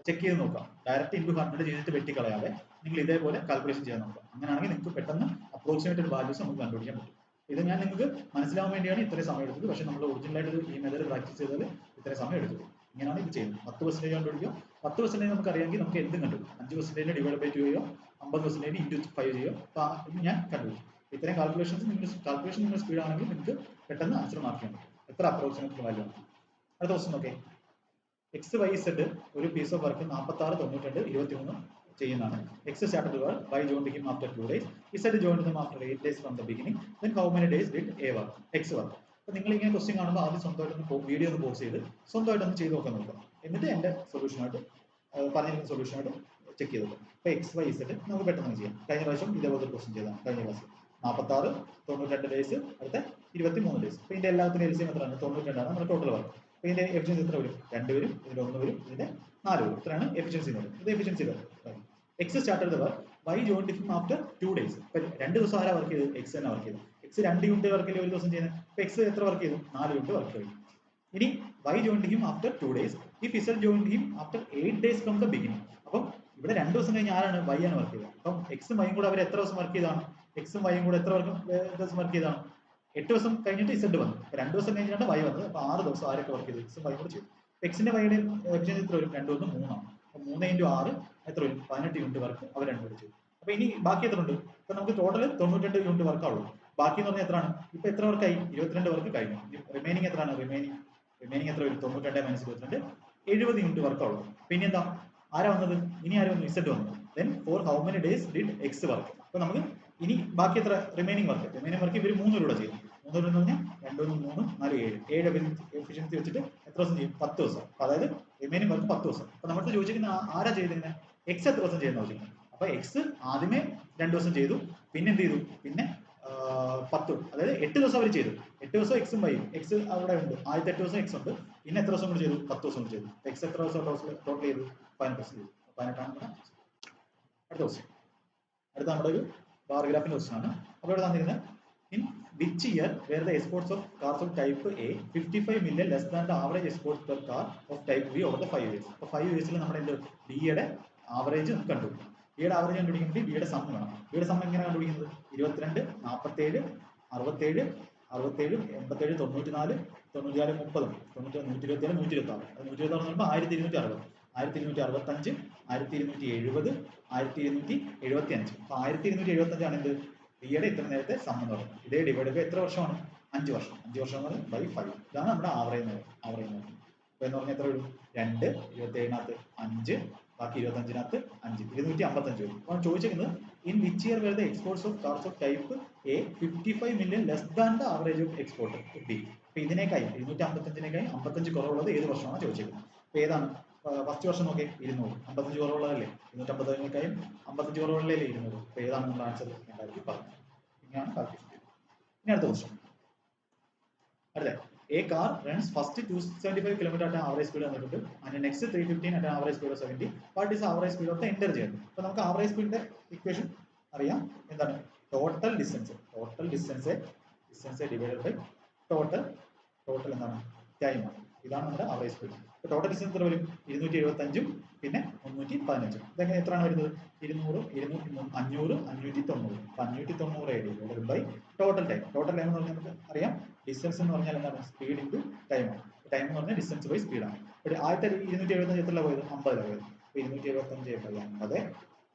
ചെക്ക് ചെയ്ത് നോക്കാം. ഡയറക്റ്റ് ഇൻറ്റു 100 ചെയ്തിട്ട് വെട്ടിക്കളയാതെ നിങ്ങൾ ഇതേപോലെ കാൽക്കുലേഷൻ ചെയ്യാൻ നോക്കാം. അങ്ങനെയാണെങ്കിൽ നിങ്ങൾക്ക് പെട്ടെന്ന് അപ്രോക്സിമേറ്റഡ് വാല്യൂസ് നമുക്ക് കണ്ടുപിടിക്കാൻ പറ്റും. ഇത് ഞാൻ നിങ്ങൾക്ക് മനസ്സിലാവാൻ വേണ്ടിയാണ് ഇത്രയും സമയം എടുത്തത്. പക്ഷേ നമ്മൾ ഒറിജിനലായിട്ട് ഈ മെത്തേഡ് പ്രാക്ടീസ് ചെയ്താൽ ഇത്രയും സമയം എടുത്തത്. ഇങ്ങനെയാണ് ഇത് ചെയ്യുന്നത്. 10% കണ്ടുപിടിക്കുക. 10% നമുക്ക് അറിയാമെങ്കിൽ നമുക്ക് എന്തും കണ്ടുപിടിക്കും. 5% ഡിവൈഡ് ബൈ 2 ചെയ്യുക, 50% ഇൻറ്റു 5 ചെയ്യുക. അപ്പോൾ ഞാൻ കണ്ടുപിടിക്കും. ഇത്രയും കാൽക്കുലേഷൻ നിങ്ങൾ സ്പീഡ് ആണെങ്കിൽ നിങ്ങൾക്ക് പെട്ടെന്ന് ആൻസർ മാർക്ക് ചെയ്യാൻ പറ്റും. എത്ര അപ്രോക്സിമേറ്റ് വാല്യൂ ആണ്. അടുത്ത ക്വസ്റ്റ്യൻ നോക്കേ. എക്സ് വൈ സെഡ് ഒരു പീസ് ഓഫ് വർക്ക് 46 92 23 ചെയ്യുന്നതാണ്. X started work, Y joined him after 2 days, Z joined him after 8 days from the beginning, then how many days did a work? X work. അപ്പോൾ നിങ്ങൾ ഇങ്ങനെ question കാണുമ്പോൾ ആദ്യം സ്വന്തമായിട്ടൊന്ന് video ഒന്ന് pose ചെയ്ത് സ്വന്തമായിട്ടൊന്ന് ചെയ്ത് നോക്കാൻ നോക്കാം. എന്നിട്ട് എൻ്റെ സൊല്യൂഷനായിട്ട് പറഞ്ഞിരിക്കുന്ന സൊല്യൂഷനായിട്ട് ചെക്ക് ചെയ്ത് നോക്കാം. അപ്പോൾ എക്സ് വൈ സെഡ് നമുക്ക് പെട്ടെന്ന് ചെയ്യാം. കഴിഞ്ഞ പ്രാവശ്യം ഇതേപോലത്തെ ക്വസ്റ്റ്യൻ ചെയ്താണ്. കഴിഞ്ഞ ക്ലാസ് 46 92 ഡേയ്സ്, അടുത്ത 23 ഡേയ്സ്. അപ്പോൾ ഇതിൻ്റെ എല്ലാത്തിനും എൽസിയം എത്രയാണ്? 92 ആണ് നമ്മുടെ ടോട്ടൽ വർക്ക്. അപ്പോൾ ഇതിന്റെ എഫിഷ്യൻസി എത്ര വരും? 2 വരും, ഇതിന്റെ 1 വരും, ഇതിന്റെ 4 വരും. ഇത്രയാണ് എഫിഷ്യൻസി എന്ന് പറയുന്നത്. ഇത് എഫിഷ്യൻസി വരും. X started work, Y joined him after 2 days. ഇപ്പൊ 2 ദിവസം ആരാ വർക്ക് ചെയ്തത്? എക്സ് തന്നെ വർക്ക് ചെയ്തു. എക്സ് 2 യൂണിറ്റ് വർക്ക് ചെയ്ത് ഒരു ദിവസം ചെയ്യുന്നത്. ഇപ്പൊ എക്സ് എത്ര വർക്ക് ചെയ്തു? 4 യൂണിറ്റ് വർക്ക് ചെയ്തു. ഇനി Y joined him after 2 days, if Z joined him after 8 days from the beginning. അപ്പം ഇവിടെ 2 ദിവസം കഴിഞ്ഞ് ആരാണ്? വൈ ആണ് വർക്ക് ചെയ്തത്. അപ്പം എക്സും വൈയും കൂടെ അവർ എത്ര ദിവസം വർക്ക് ചെയ്താണ്? എക്സും വൈയും കൂടെ എത്ര ദിവസം വർക്ക് ചെയ്താണ്? 8 ദിവസം കഴിഞ്ഞിട്ട് ഇസഡ് വന്നു. 2 ദിവസം കഴിഞ്ഞിട്ടാണ് വൈ വന്നത്. അപ്പോൾ 6 ദിവസം ആരൊക്കെ വർക്ക് ചെയ്തു? എക്സും വൈയും കൂടെ ചെയ്തു. എക്സിന്റെ വൈയുടെ എഫിഷ്യൻസി എത്ര വരും? 2 1 3 ആണ്. അപ്പോൾ 3 × 6 എത്ര വരും? 18 യൂണിറ്റ് വർക്ക് അവർ രണ്ടും കൂടെ ചെയ്തു. അപ്പോൾ ഇനി ബാക്കി എത്ര ഉണ്ട്? ഇപ്പൊ നമുക്ക് ടോട്ടൽ 92 യൂണിറ്റ് വർക്കാവുള്ളൂ. ബാക്കി എന്ന് പറഞ്ഞാൽ എത്രയാണ്? ഇപ്പൊ എത്ര വർക്കായി? 22 വർക്ക് കഴിഞ്ഞു. റിമൈനിങ് എത്രയാണ്? റിമൈനിങ് എത്ര വരും? 92 - 22 70 യൂണിറ്റ് വർക്കാവുള്ളൂ. പിന്നെ എന്താ ആരാ വന്നത്? ഇനി ആര് വന്നു? ഇസഡ് വന്നു. Then for how many days did X work? അപ്പൊ നമുക്ക് ഇനി ബാക്കി എത്ര റിമൈനിങ് വർക്ക് ഇവർ 3 പേരൂടെ ചെയ്തു. 3 എന്ന് പറഞ്ഞാൽ 2 3 4 7 എഫിഷ്യൻസി വെച്ചിട്ട് എത്ര ദിവസം ചെയ്യും? 10 ദിവസം. അതായത് റിമൈനിങ് വർക്ക് 10 ദിവസം. അപ്പൊ നമ്മുടെ ചോദിച്ചിരിക്കുന്ന ആരാ ചെയ്തിരുന്നത്? എക്സ് എത്ര ദിവസം ചെയ്യുന്ന ചോദിക്കുന്നത്. അപ്പൊ എക്സ് ആദ്യമേ 2 ദിവസം ചെയ്തു, പിന്നെ എന്ത് ചെയ്തു? പിന്നെ 10, അതായത് 8 ദിവസം അവർ ചെയ്തു. 8 ദിവസം എക്സും വൈയും, എക്സ് അവിടെ ഉണ്ട്, ആദ്യത്തെ 8 ദിവസം എക്സ് ഉണ്ട്, പിന്നെ എത്ര ദിവസം കൂടി ചെയ്തു? 10 ദിവസം കൂടി ചെയ്തു. എക്സ് എത്ര ദിവസം ടോട്ടൽ ചെയ്തു? 18 ദിവസം ചെയ്തു. 18 അടുത്ത ദിവസം. അടുത്ത നമ്മുടെ ഒരു ബാർ ഗ്രാഫിന്റെ ക്വസ്റ്റൻ ആണ്. അപ്പോൾ ഇവിടെ തന്നിരുന്നത് in which year where the exports of cars of type A 55 million less than the average exports per car of type B over the 5 years. അപ്പോൾ 5 ഇയേഴ്സിൽ നമ്മുടെ എന്ത് ബിയുടെ ആവറേജ് നമുക്ക് കണ്ടുപിടിക്കാം. ബിയുടെ ആവറേജ് കണ്ടുപിടിക്കുമ്പോൾ ബിയുടെ സം വേണം. ബിയുടെ സം എങ്ങനെയാണ് കണ്ടുപിടിക്കുന്നത്? 22, 47, 67, 67, 87, 94, 94, 30, 127, 126. 126 എന്ന് പറയുമ്പോൾ 1260, 1265, 1270, 1275. അപ്പൊ 1275 ആണ് എന്ത് ബിയുടെ ഇത്ര നേരത്തെ സം എന്ന് പറയുന്നത്. ഇതേ ഡിവൈഡ് ബൈ എത്ര വർഷമാണ്? 5 വർഷം. 5 വർഷം എന്ന് പറയുന്നത് ബൈ 5. ഇതാണ് നമ്മുടെ ആവറേജ്. അപ്പൊ എന്ന് പറഞ്ഞാൽ എത്ര വരും? 2, 27-നകത്ത് 5, ബാക്കി 25-നകത്ത് 5, 255 വരും. അപ്പോൾ ചോദിച്ചിരിക്കുന്നത് in which year where the exports of cars of type A 55 million less than the average of export B. അപ്പൊ ഇതിനേക്കായി 255-നേക്കായി 55 കുറവുള്ളത് ഏത് വർഷമാണ് ചോദിച്ചിരിക്കുന്നത്. അപ്പൊ ഏതാണ്? ഫസ്റ്റ് വർഷം നോക്കി 200, 55 കുറവുള്ളതല്ലേ? 255-നേക്കായും 55 കുറവുള്ളതല്ലേ 200. അപ്പൊ ഏതാണ് നമ്മുടെ ആൻസർ? 2010. ഇങ്ങനെയാണ് കാൽക്കുലേഷൻ ചെയ്യുന്നത്. ഇനി അടുത്ത ക്വസ്റ്റ്യൻ. അടുത്ത A car runs first 275 km at an average speed തന്നിട്ടുണ്ട്, and next 315 at an average speed of 70. What is the average speed of the entire journey? അപ്പോൾ നമുക്ക് average speed ഇക്വേഷൻ അറിയാം. എന്താണ്? Total distance divided by total എന്താണ്? Time ആണ്. ഇതാണ് നമ്മുടെ average speed. അപ്പോൾ ടോട്ടൽ ഡിസ്റ്റൻസ് എത്ര വരും? 275 പിന്നെ 315. ഇതെങ്ങനെ എത്രയാണ് വരുന്നത്? 200, 500, 590. 590 divided by total time. Total time എന്ന് പറഞ്ഞാൽ നമുക്ക് അറിയാം ഡിസ്റ്റൻസ് എന്ന് പറഞ്ഞാൽ എന്താണ്? സ്പീഡ് ഇൻറ്റു ടൈം ആണ്. ടൈം എന്ന് പറഞ്ഞാൽ ഡിസ്റ്റൻസ് ബൈ സ്പീഡാണ്. ഇവിടെ ആദ്യത്തെ 275 എത്രയാണ് പോയത്? 50 പോയത്. അപ്പോൾ 275 ബൈ 50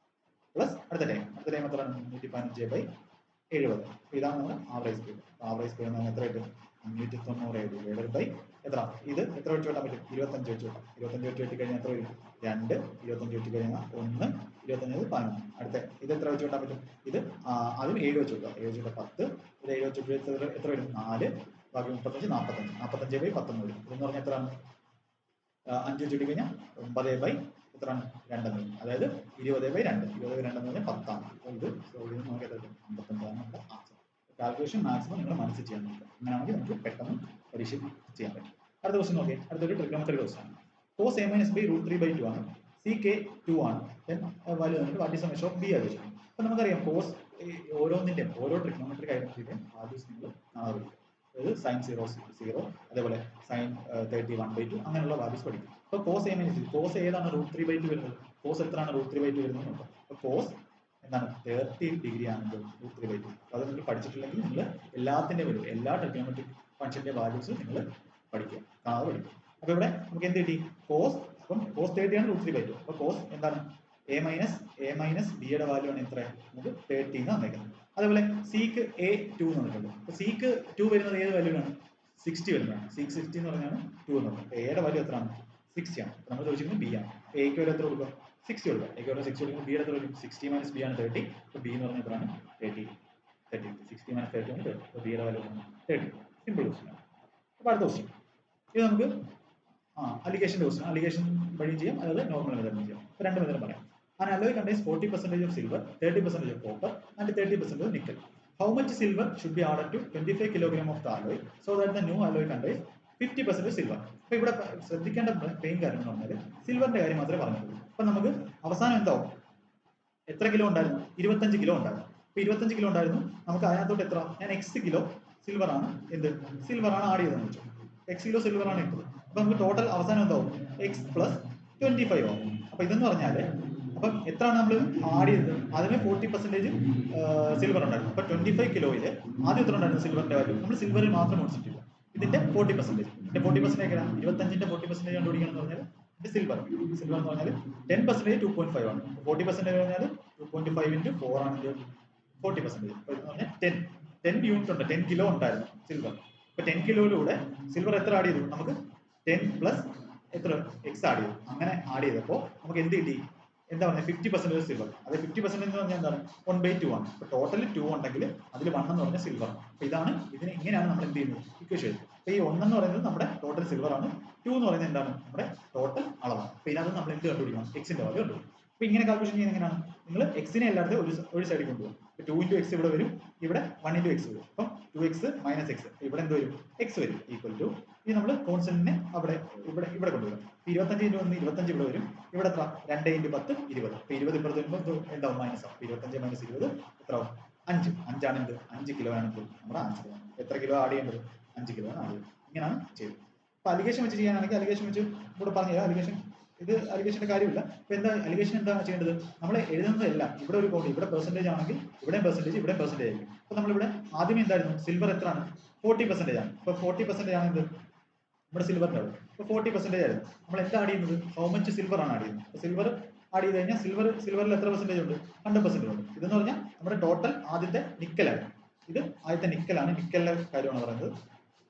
പ്ലസ് അടുത്ത ടൈം എത്രയാണ്? 315 ബൈ 70. ഇതാണ് നമ്മുടെ ആവറേജ് സ്പീഡ്. ആവറേജ് സ്പീഡ് എന്ന് പറഞ്ഞാൽ എത്ര കിട്ടും? 590 ഡിവൈഡഡ് ബൈ എത്ര? ഇത് എത്ര വെച്ച് വെട്ടാൻ പറ്റും? 25 വെച്ച് വെട്ടാം. 25 വെച്ച് വെട്ടി കഴിഞ്ഞാൽ എത്ര വരും? 2, 25 വെട്ടി കഴിഞ്ഞാൽ 1, 25 11. അടുത്ത ഇത് എത്ര വെച്ച് വെട്ടാൻ പറ്റും? ഇത് ആദ്യം 7 വെച്ച് വെക്കാം. 7 വെച്ച് 10, ഇത് 7 വെച്ച് എത്ര വരും? 4, ബാക്കി 35, 45. 45 ബൈ 19 വരും. ഇതെന്ന് പറഞ്ഞാൽ എത്രയാണ്? 5 വെച്ച് വെട്ടി കഴിഞ്ഞാൽ 9 ബൈ എത്രയാണ്? 2 വരും. അതായത് 20 ബൈ 2. 20 ബൈ 2 എന്ന് പറഞ്ഞാൽ 10 ആണ്. അപ്പോൾ ഇത് നമുക്ക് എത്ര കിട്ടും? 55 ആണ് നമ്മുടെ ആൻസർ. കാൽക്കുലേഷൻ മാക്സിമം നിങ്ങൾ മനസ്സിൽ ചെയ്യാൻ പറ്റും. അങ്ങനെയാണെങ്കിൽ നമുക്ക് പെട്ടെന്ന് പരീക്ഷ ചെയ്യാൻ പറ്റും. അടുത്ത ക്വസ്റ്റൻ നോക്കിയേ. അടുത്തൊരു ട്രിഗണോമെട്രി ക്വസ്റ്റൻ ആണ്. cos a minus b root 3 by 2 ആണ്. sec a 2 ആണ്. വാല്യൂ തന്നിട്ട് what is the measure of b ആവശ്യം. അപ്പോൾ നമുക്കറിയാം കോസ് ഓരോന്നിൻ്റെയും ഓരോ ട്രിഗണോമെട്രിക് ഐഡന്റിറ്റിയുടെയും വാല്യൂസ് നിങ്ങൾ കാണാതെ പഠിക്കും. അതായത് സൈൻ 0 അതേപോലെ സൈൻ 31/2 അങ്ങനെയുള്ള വാല്യൂസ് പഠിക്കും. അപ്പോൾ കോസ് എ മൈനസ് കോസ് ഏതാണ് √3/2 വരുന്നത്? കോസ് എത്രയാണ് √3/2 വരുന്നത് നോക്കാം. അപ്പോൾ കോസ് എന്താണ്? 30 ഡിഗ്രി ആണ് √3/2. അത് നിങ്ങൾ പഠിച്ചിട്ടില്ലെങ്കിൽ നിങ്ങൾ എല്ലാത്തിൻ്റെ വരും എല്ലാ ട്രിഗണോമെട്രിക് ഫംഗ്ഷന്റെ വാല്യൂസ് നിങ്ങൾ പഠിക്കുക, കാണാതെ പഠിക്കുക. അപ്പോൾ ഇവിടെ നമുക്ക് എന്ത് കിട്ടി? കോസ്, അപ്പം കോസ് 30 ആണ് √3/2. അപ്പോൾ കോസ് എന്താണ്? എ മൈനസ് ബിയുടെ വാല്യൂ ആണ് എത്ര? നമുക്ക് 30 എന്ന് തന്നേക്കുന്നത്. അതേപോലെ സീക്ക് A2 എന്ന് പറഞ്ഞിട്ടുണ്ട്. അപ്പോൾ സീക്ക് 2 വരുന്നത് ഏത് വാല്യൂലാണ്? 60 വരുന്നതാണ്. സീക്ക് 60 എന്ന് പറഞ്ഞാണ് 2 എന്ന് പറയുന്നത്. എയുടെ വാല്യൂ എത്രയാണ്? 60 ആണ്. അപ്പോൾ നമ്മൾ ചോദിച്ചിരിക്കുന്നത് ബി ആണ്. എക്ക് വരെ എത്ര കൊടുക്കുക? 60 കൊടുക്കുക. എക്ക് വരെ 60 കൊടുക്കുമ്പോൾ ബിയുടെ എത്ര വരും? 60 മൈനസ് ബി ആണ് 30. അപ്പോൾ ബി എന്ന് പറഞ്ഞാൽ എത്രയാണ്? 30. 60 മൈനസ് 30 ആണ് 30. അപ്പോൾ ബിയുടെ വാല്യൂ 30. സിമ്പിൾ ക്വസ്റ്റൻ ആണ്. അപ്പോൾ അടുത്ത ക്വസ്റ്റൻ ഇത് നമുക്ക് അലിഗേഷൻ്റെ ക്വസ്റ്റൻ. അലിഗേഷൻ വഴി ചെയ്യാം, അതായത് നോർമൽ മെത്തേഡ് ചെയ്യാം. അപ്പോൾ രണ്ട് മെത്തേഡ് പറയാം. An alloy contains 40% of silver, 30% of copper, and 30% of nickel. How much silver should be added to 25 kg of the alloy so that the new alloy contains 50% of silver? അപ്പോൾ ഇവിടെ ശ്രദ്ധിക്കേണ്ട main കാര്യം എന്ന് പറഞ്ഞാൽ സിൽവറിന്റെ കാര്യം മാത്രമേ പറഞ്ഞിട്ടുള്ളൂ. അപ്പോൾ നമുക്ക് അവസാനം എന്താവും? എത്ര കിലോ ഉണ്ടായിരുന്നു? 25 കിലോ ഉണ്ടായിരുന്നു. അപ്പോൾ 25 കിലോ ഉണ്ടായിരുന്നു. നമുക്ക് അതിനകത്തോട്ട് എത്ര? ഞാൻ x കിലോ സിൽവർ ആണ് ആഡ് ചെയ്തതെന്ന് വെച്ചു. x കിലോ സിൽവർ ആണ് ഇട്ടത്. അപ്പോൾ നമുക്ക് ടോട്ടൽ അവസാനം എന്താവും? x പ്ലസ് 25 ആവും. അപ്പോൾ ഇതെന്ന് പറഞ്ഞാൽ അപ്പം എത്രയാണ് നമ്മൾ ആഡ് ചെയ്തത്? ആദ്യമേ 40% സിൽവർ ഉണ്ടായിരുന്നു. അപ്പോൾ 25 കിലോയിൽ ആദ്യം എത്ര ഉണ്ടായിരുന്നു സിൽവറിന്റെ വാല്യൂ? നമ്മൾ സിൽവറിൽ മാത്രം ഓടിച്ചിട്ടില്ല. ഇതിന്റെ 40%. ഇതിന്റെ 40% എങ്ങനെയാണ്? 25ന്റെ 40% കണ്ടുപിടിക്കണം എന്ന് പറഞ്ഞാൽ ഇത് സിൽവർ എന്ന് പറഞ്ഞാൽ 10% 2.5 ആണ്. 40% പറഞ്ഞാൽ 2.5 into 4 ആണ് 40%. അപ്പോൾ എന്ന് പറഞ്ഞാൽ 10 യൂണിറ്റ് ഉണ്ട്. 10 കിലോ ഉണ്ടായിരുന്നു സിൽവർ. അപ്പോൾ 10 കിലോയിലൂടെ സിൽവർ എത്ര ആഡ് ചെയ്തു? നമുക്ക് 10 പ്ലസ് എത്ര? x ആഡ് ചെയ്തു. അങ്ങനെ ആഡ് ചെയ്തപ്പോൾ നമുക്ക് എന്ത് കിട്ടി? എന്താ പറയുക 50% സിൽവർ. അത് 50% എന്ന് പറഞ്ഞാൽ എന്താണ് 1/2 ആണ്. അപ്പൊ ടോട്ടൽ 2 ഉണ്ടെങ്കിൽ അതിൽ 1 എന്ന് പറഞ്ഞാൽ സിൽവർ. അപ്പൊ ഇങ്ങനെയാണ് നമ്മൾ എന്ത് ചെയ്യുന്നത് ഇക്വേഷൻ. അപ്പൊ ഈ 1 എന്ന് പറയുന്നത് നമ്മുടെ ടോട്ടൽ സിൽവർ ആണ്, 2 എന്ന് പറയുന്നത് എന്താണ് നമ്മുടെ ടോട്ടൽ അളവാണ്. അപ്പൊ ഇതിനകത്ത് നമ്മൾ എന്ത് കണ്ടുപിടിക്കണം, എക്സിന്റെ വാല്യൂ കണ്ടുപിടിക്കണം. അപ്പൊ ഇങ്ങനെ കാൽക്കുലേഷൻ ചെയ്യുന്നത് എങ്ങനെയാണ്, നിങ്ങൾ എക്സിനെ എല്ലായിടത്തും ഒരു സൈഡിൽ കൊണ്ടുപോകും. 2 into x ഇവിടെ വരും, ഇവിടെ 1 into x വരും. അപ്പം 2x minus x, ഇവിടെ എന്ത് വരും, x വരും, ഈക്വൽ ടു ഇനി നമ്മൾ കോൺസ്റ്റന്റിനെ ഇവിടെ കൊണ്ടുവരും. 25 into 1 25 ഇവിടെ വരും, ഇവിടെ എത്ര 2 into 10 20. അപ്പൊ 20 ഇപ്പുറത്ത് വരുമ്പോൾ എന്താവും, മൈനസ് ആവും. 25 minus 20 എത്ര ആവും, 5. 5 ആണ് എന്ത്, 5 കിലോ ആണ് നമ്മുടെ ആൻസർ. എത്ര കിലോ ആഡ് ചെയ്യേണ്ടത്, 5 കിലോ ആണ് ആഡ് ചെയ്യുന്നത്. ഇങ്ങനെയാണ് ചെയ്തത്. അപ്പൊ അലിഗേഷൻ വെച്ച് ചെയ്യാനാണെങ്കിൽ അലിഗേഷൻ വെച്ച് ഇവിടെ പറഞ്ഞുതരാം. അലിഗേഷന്റെ കാര്യമില്ല. അപ്പൊ അലിഗേഷൻ എന്താ ചെയ്യേണ്ടത്, നമ്മൾ എഴുതുന്നതെല്ലാം ഇവിടെ ഒരു കോഡ്, ഇവിടെ പെർസെന്റേജ് ആണെങ്കിൽ ഇവിടെ പെർസെന്റേജ് ആയിരിക്കും. അപ്പൊ നമ്മളിവിടെ ആദ്യമേ എന്തായിരുന്നു, സിൽവർ എത്രയാണ്, 40% ആണ്. ഇപ്പൊ 40% ആണ് എന്ത് നമ്മുടെ സിൽവറിന്റെ അവിടെ. ഇപ്പൊ 40% ആയിരുന്നു. നമ്മൾ എന്താ ആഡ് ചെയ്യുന്നത്, ഹൗ മച്ച് സിൽവർ ആണ് ആഡ് ചെയ്യുന്നത്. അപ്പൊ സിൽവർ ആഡ് ചെയ്ത് കഴിഞ്ഞാൽ സിൽവറിൽ എത്ര പെർസെന്റേജ് ഉണ്ട്, 100% ഉണ്ട്. ഇതെന്ന് പറഞ്ഞാൽ നമ്മുടെ ടോട്ടൽ ആദ്യത്തെ നിക്കലാണ്. ഇത് ആദ്യത്തെ നിക്കലാണ്, നിക്കലിന്റെ കാര്യമാണ് പറയുന്നത്.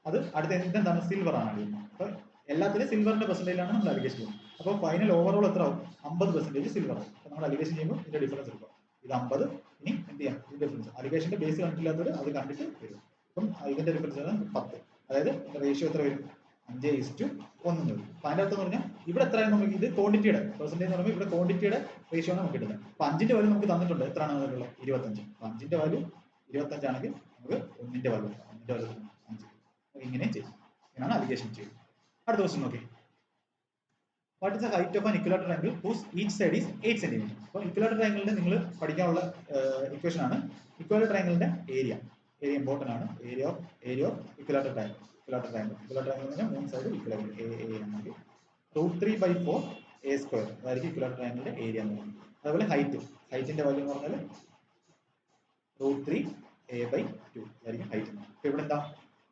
അത് അടുത്ത ഇതെന്താണ്, സിൽവർ ആണ് ആഡ് ചെയ്യുന്നത്. അപ്പൊ എല്ലാത്തിലും സിൽവറിന്റെ പെർസെന്റേജിലാണ് നമ്മൾ അലിഗേഷൻ ചെയ്യുന്നത്. അപ്പോൾ ഫൈനൽ ഓവറോൾ എത്ര ആവും, 50% സിൽവർ ആവും. അപ്പോൾ നമ്മൾ അലിഗേഷൻ ചെയ്യുമ്പോൾ ഇതിന്റെ ഡിഫറൻസ് എടുക്കും. ഇത് 50, ഇനി എന്ത് ചെയ്യാം, ഇതിന്റെ ഡിഫറൻസ് അലിഗേഷന്റെ ബേസ് കണ്ടിട്ടില്ലാത്തവർ അത് കണ്ടിട്ട് വരും. അപ്പം ഇതിന്റെ ഡിഫറൻസ് ആണ് 10. അതായത് റേഷ്യോ എത്ര വരും, 5:1 വരും. അപ്പൊ അതിന്റെ അർത്ഥം പറഞ്ഞാൽ ഇവിടെ എത്രയാണ് നമുക്ക്, ഇത് ക്വാണ്ടിറ്റിയുടെ പെർസെന്റേജ് എന്ന് പറയുമ്പോൾ ഇവിടെ ക്വാണ്ടിറ്റിയുടെ റേഷ്യോ ആണ് നമുക്ക് കിട്ടുന്നത്. അപ്പൊ 5ന്റെ വാല്യൂ നമുക്ക് തന്നിട്ടുണ്ട്, എത്രയാണ് അതിലുള്ള 25. അപ്പൊ 5ന്റെ വാല്യൂ 25 ആണെങ്കിൽ നമുക്ക് 1ന്റെ വാല്യൂ 5. ഇങ്ങനെ ചെയ്യും. ഇങ്ങനെയാണ് അലിഗേഷൻ ചെയ്യുന്നത്. അടുത്ത ക്വസ്റ്റ്യൻ നോക്കി, what is the height of an equilateral triangle whose each side is 8 cm. അപ്പോൾ ഇക്വലാറ്റർ ട്രയാങ്കിളിന്റെ നിങ്ങൾ പഠിക്കാനുള്ള ഇക്വേഷൻ ആണ് ഇക്വലാറ്റർ ട്രയാങ്കിളിന്റെ ഏരിയ ഇമ്പോർട്ടന്റ് ആണ്. ഏരിയ ഓഫ് ഇക്വലാറ്റർ ട്രയാങ്കിൾ എന്ന് പറഞ്ഞാൽ 3 സൈഡ് ഇക്വലാറ്റർ ആണെങ്കിൽ √3/4 a², അതായിരിക്കും ഇക്വലാറ്റർ ട്രയാങ്കിളിന്റെ ഏരിയ എന്ന് പറയുന്നത്. അതുപോലെ ഹൈറ്റിന്റെ വാല്യൂ എന്ന് പറഞ്ഞാൽ √3a/2 അതായിരിക്കും ഹൈറ്റ്. അപ്പൊ ഇവിടെ എന്താ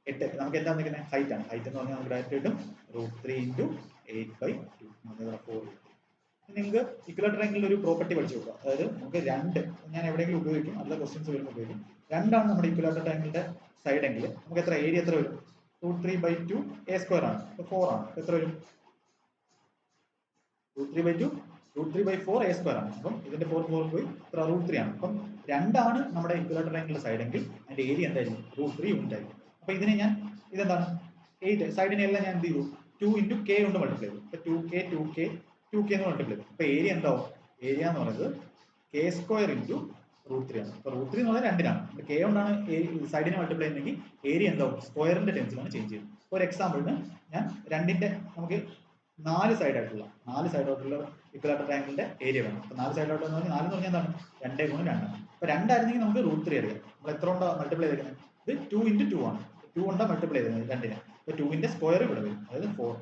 8, നമുക്ക് എന്താ നിൽക്കുന്നത്, ഹൈറ്റ് ആണ്. ഹൈറ്റ് എന്ന് പറഞ്ഞാൽ നമുക്ക് ഡയറക്റ്റ് കിട്ടും √3 × 8/2, 4. നിങ്ങൾക്ക് ഇക്വലാറ്റർ ട്രയാങ്കിളിന്റെ ഒരു പ്രോപ്പർട്ടി പഠിച്ചു നോക്കുക. അതായത് നമുക്ക് 2, ഞാൻ എവിടെയെങ്കിലും ഉപയോഗിക്കും, നല്ല ക്വസ്റ്റ്യൻസ് വരുമ്പോൾ ഉപയോഗിക്കും. 2 ആണ് നമ്മുടെ ഇക്വലാറ്റർ ട്രയാങ്കിളിന്റെ സൈഡ് എങ്കിൽ നമുക്ക് എത്ര ഏരിയ എത്ര വരും, √3/2 a² ആണ്. അപ്പൊ 4 ആണ്. എത്ര വരും, √3/4 a² ആണ്. അപ്പം ഇതിന്റെ 4 പോയി എത്ര, √3 ആണ്. അപ്പം 2 ആണ് നമ്മുടെ ഇക്വലാറ്റർ ട്രയാങ്കിളിന്റെ സൈഡ് എങ്കിൽ അതിന്റെ ഏരിയ എന്തായിരിക്കും, √3 ഉണ്ടായിരിക്കും. അപ്പൊ ഇതിനെ ഞാൻ ഇതെന്താണ് 8 സൈഡിനെ എല്ലാം ഞാൻ എന്ത് ചെയ്തു, 2 × k കൊണ്ട് മൾട്ടിപ്ലൈ ചെയ്തു. അപ്പൊ 2k എന്ന് മൾട്ടിപ്ലൈ ചെയ്തു. അപ്പൊ ഏരിയ എന്താവും, ഏരിയ എന്ന് പറയുന്നത് k² × √3 ആണ്. അപ്പൊ √3 എന്ന് പറഞ്ഞാൽ 2 ആണ്. k കൊണ്ടാണ് സൈഡിനെ മൾട്ടിപ്ലൈ ചെയ്യുന്നതെങ്കിൽ ഏരിയ എന്താവും, സ്ക്വയറിന്റെ ടെൻസിലാണ് ചേഞ്ച് ചെയ്യുന്നത്. ഒരു എക്സാമ്പിളിന് ഞാൻ 2ന്റെ നമുക്ക് 4 സൈഡായിട്ടുള്ള ഇക്വലാറ്റർ ട്രയാങ്കിളിന്റെ ഏരിയ വേണം. അപ്പൊ 4 സൈഡായിട്ട് എന്ന് പറഞ്ഞാൽ 4 എന്ന് പറഞ്ഞാൽ എന്താണ്, 2 × 2 ആണ്. അപ്പൊ 2 ആയിരുന്നെങ്കിൽ നമുക്ക് √3 അറിയാം. നമ്മൾ എത്ര കൊണ്ടാണ് മൾട്ടിപ്ലൈ ചെയ്തിരിക്കുന്നത്, ഇത് 2 × 2 ആണ്. 2 കൊണ്ടാണ് മൾട്ടിപ്ലൈ ചെയ്തത് 2നെ. അപ്പൊ 2ന്റെ സ്ക്വയർ ഇവിടെ വരും, അതായത് 4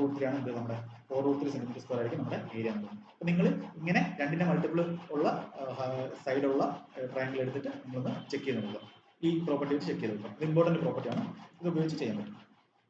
√3 ആണ്. ഇത് നമ്മുടെ 4√3 cm² ആയിരിക്കും നമ്മുടെ ഏരിയ എന്ന് പറയുന്നത്. അപ്പൊ നിങ്ങൾ ഇങ്ങനെ 2ന്റെ മൾട്ടിപ്പിൾ ഉള്ള സൈഡുള്ള ട്രയാങ്കിൾ എടുത്തിട്ട് നിങ്ങളൊന്ന് ചെക്ക് ചെയ്ത് നോക്കുക. ഈ പ്രോപ്പർട്ടി വെച്ച് ചെക്ക് ചെയ്ത് നോക്കുക. ഇത് ഇമ്പോർട്ടന്റ് പ്രോപ്പർട്ടിയാണ്, ഇത് ഉപയോഗിച്ച് ചെയ്യാൻ പറ്റും.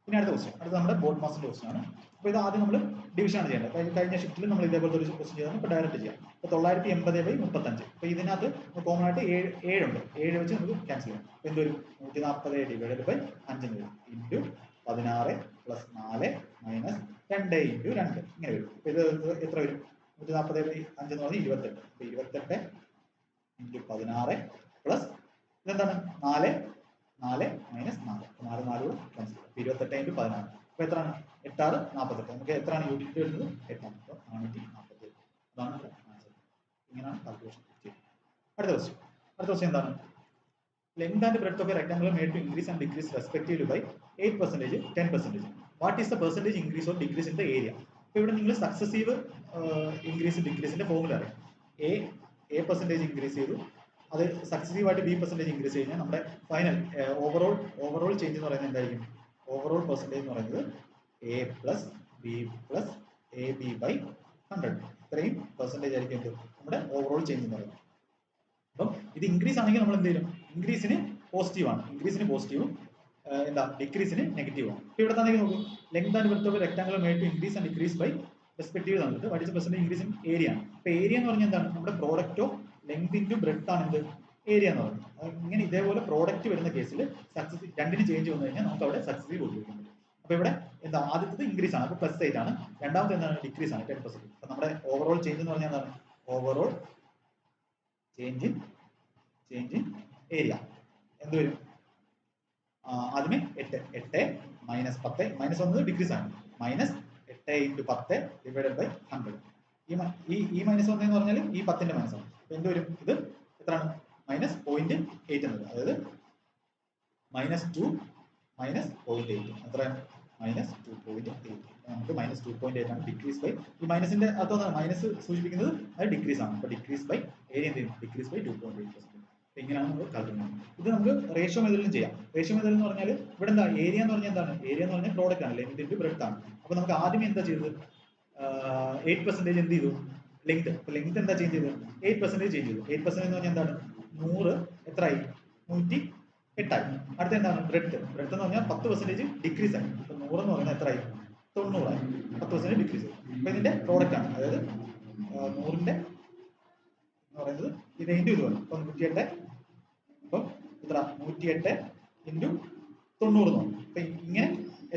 പിന്നെ അടുത്ത ക്വസ്റ്റ്യൻ, അടുത്ത നമ്മുടെ ബോർഡ് മാസിന്റെ ക്വസ്റ്റ്യൻ ആണ്. അപ്പോൾ ഇത് ആദ്യം നമ്മൾ ഡിവിഷൻ ആണ് ചെയ്യേണ്ടത്. കഴിഞ്ഞ ഷിഫ്റ്റിൽ നമ്മൾ ഇതേപോലത്തെ ഒരു ക്വസ്റ്റ്യൻ ചെയ്താണ്. ഇപ്പോൾ ഡയറക്റ്റ് ചെയ്യാം. ഇപ്പോൾ 980/35. അപ്പോൾ ഇതിനകത്ത് കോമൺ ആയിട്ട് 7 ഉണ്ട്. 7 വെച്ച് നമുക്ക് ക്യാൻസൽ ചെയ്യാം. അപ്പോൾ എന്തൊരു 140 ഡിവൈഡഡ് ബൈ 5 വരും, ഇൻറ്റു 16 + 4 - 2 × 2 ഇങ്ങനെ വരും. അപ്പോൾ ഇത് എത്ര വരും, 140/5 എന്ന് പറഞ്ഞാൽ 28. അപ്പോൾ 28 × 16 പ്ലസ് ഇതെന്താണ് 4 - 4 4 4 ക്യാൻസൽ ചെയ്യാം. 28 × 16. അപ്പോൾ എത്രയാണ്, 8 × 6 = 48. നമുക്ക് എത്രയാണ് യൂണിറ്റ് വരുന്നത്, 8 ആണ്. അപ്പോൾ 448. അതാണ് നമ്മുടെ ആൻസർ. ഇങ്ങനെയാണ് കാൽക്കുലേഷൻ ചെയ്യുന്നത്. അടുത്ത ക്വസ്റ്റ്യൻ എന്താണ്, length and breadth of a rectangular made to increase and decrease respectively by 8%, 10%. What is the percentage increase or decrease in the area. അപ്പോൾ ഇവിടെ നിങ്ങൾ സക്സസീവ് ഇൻക്രീസ് ഡിക്രീസിന്റെ ഫോർമുല അറിയാം. എ പെർസെന്റേജ് ഇൻക്രീസ് ചെയ്തു, അത് സക്സസീവ് ആയിട്ട് B% increase കഴിഞ്ഞാൽ നമ്മുടെ ഫൈനൽ ഓവറോൾ ചേഞ്ച് എന്ന് പറയുന്നത് എന്തായിരിക്കും, ഓവറോൾ പെർസെന്റേജ് എന്ന് പറയുന്നത് A + B + AB/100. ഇത്രയും പെർസെന്റേജ് ആയിരിക്കും നമ്മുടെ ഓവറോൾ ചേഞ്ച് എന്ന് പറയുന്നത്. അപ്പം ഇത് ഇൻക്രീസ് ആണെങ്കിൽ നമ്മൾ എന്ത് ചെയ്യും, ഇൻക്രീസിന് പോസിറ്റീവ് ആണ്, ഇൻക്രീസിന് പോസിറ്റീവും എന്താ ഡിക്രീസിന് നെഗറ്റീവ് ആണ്. ഇപ്പോൾ ഇവിടെ തന്നെ നോക്കും, length and breadth of rectangular made to increase and decrease by respective തന്നിട്ട് what is the percentage increase in area ആണ്. അപ്പോൾ ഏരിയ എന്ന് പറഞ്ഞാൽ എന്താണ്, നമ്മുടെ product of length into breadth ആണ് എന്ത് ഏരിയ എന്ന് പറയുന്നത്. ഇങ്ങനെ ഇതേപോലെ പ്രോഡക്റ്റ് വരുന്ന കേസിൽ സക്സസീവ് 2ന് ചേഞ്ച് വന്നു കഴിഞ്ഞാൽ നമുക്ക് അവിടെ സക്സസീവ് ഉപയോഗിക്കാൻ പറ്റും. അപ്പൊ ഇവിടെ എന്താ ആദ്യത്തത് ഇൻക്രീസ് ആണ്, അപ്പൊ +8 ആണ്. രണ്ടാമത്തെ എന്താണ് ഡിക്രീസ് ആണ് 10%. അപ്പൊ നമ്മുടെ ഓവറോൾ ചേഞ്ച് എന്ന് പറഞ്ഞാൽ എന്താണ് ഓവറോൾ ചേഞ്ച് ഇൻ ഏരിയ എന്ത് വരും? ആദ്യമേ 8 മൈനസ് 10 മൈനസ് വന്നത് ഡിക്രീസ് ആണ്, മൈനസ് 8 × 10 ഡിവൈഡഡ് ബൈ 100. ഈ മൈനസ് വന്നതെന്ന് പറഞ്ഞാൽ ഈ 10ന്റെ മൈനസ് ആണ്. എന്ത് വരും? ഇത് എത്രയാണ്? -0.8 എന്നത്, അതായത് -2 -0.8 എത്ര? -2.8. നമുക്ക് -2.8 ആണ് ഡിക്രീസ് ബൈ, ഈ മൈനസിന്റെ അർത്ഥം മൈനസ് സൂചിപ്പിക്കുന്നത് അത് ഡിക്രീസ് ആണ്. അപ്പൊ ഡിക്രീസ് ബൈ ഏരിയ എന്ത് ചെയ്യും? Decrease by 2.8%. ഇങ്ങനെയാണ് നമ്മൾ കാൽക്കുലേറ്റ്. ഇത് നമുക്ക് റേഷ്യോ മെത്തേഡിലും ചെയ്യാം. റേഷ്യോ മെത്തേഡ് എന്ന് പറഞ്ഞാൽ ഇവിടെ എന്താ ഏരിയ എന്ന് പറഞ്ഞാൽ എന്താണ്? ഏരിയ എന്ന് പറഞ്ഞാൽ പ്രോഡക്റ്റ് ആണ്, ലെങ്ത് ഇൻറ്റു ബ്രെഡ്ത്ത് ആണ്. അപ്പൊ നമുക്ക് ആദ്യമേ എന്താ ചെയ്തത്? 8% എന്ത് ചെയ്തു? ലെങ്ത്. അപ്പൊ ലെങ്ത് എന്താ ചേഞ്ച് ചെയ്തത്? 8% ചേഞ്ച് ചെയ്തു. 8% എന്ന് പറഞ്ഞാൽ എന്താണ്? 100 എത്രയായി? 108 ആയി. അടുത്ത എന്താണ്? ബ്രെഡ്ത്ത് എന്ന് പറഞ്ഞാൽ 10% ഡിക്രീസ് ആയി. അപ്പൊ 100 എന്ന് പറയുന്നത് എത്രയായി? 90 ആയി. 10% ഡിക്രീസ് ആയി. അപ്പൊ ഇതിന്റെ പ്രോഡക്റ്റ് ആണ്, അതായത് 100ന്റെ എന്ന് പറയുന്നത് ഇത് ഇൻറ്റു ഇത് വന്നു. അപ്പൊ 108, അപ്പം എത്ര? 108 × 90 നോക്കും. അപ്പൊ ഇങ്ങനെ